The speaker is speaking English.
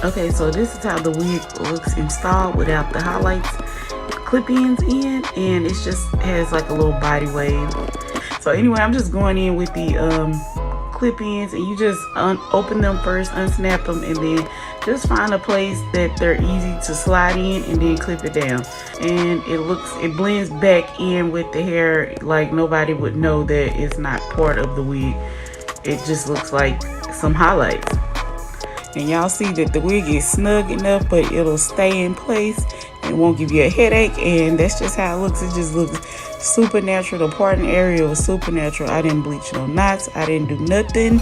Okay, so this is how the wig looks installed without the highlights clip-ins in, and it just has like a little body wave. So anyway, I'm just going in with the clip-ins, and you just open them first, unsnap them, and then just find a place that they're easy to slide in, and then clip it down. And it blends back in with the hair, like nobody would know that it's not part of the wig. It just looks like some highlights. And y'all see that the wig is snug enough, but it'll stay in place and won't give you a headache. And that's just how it looks. It just looks super natural. The parting area was super natural. I didn't bleach no knots. I didn't do nothing.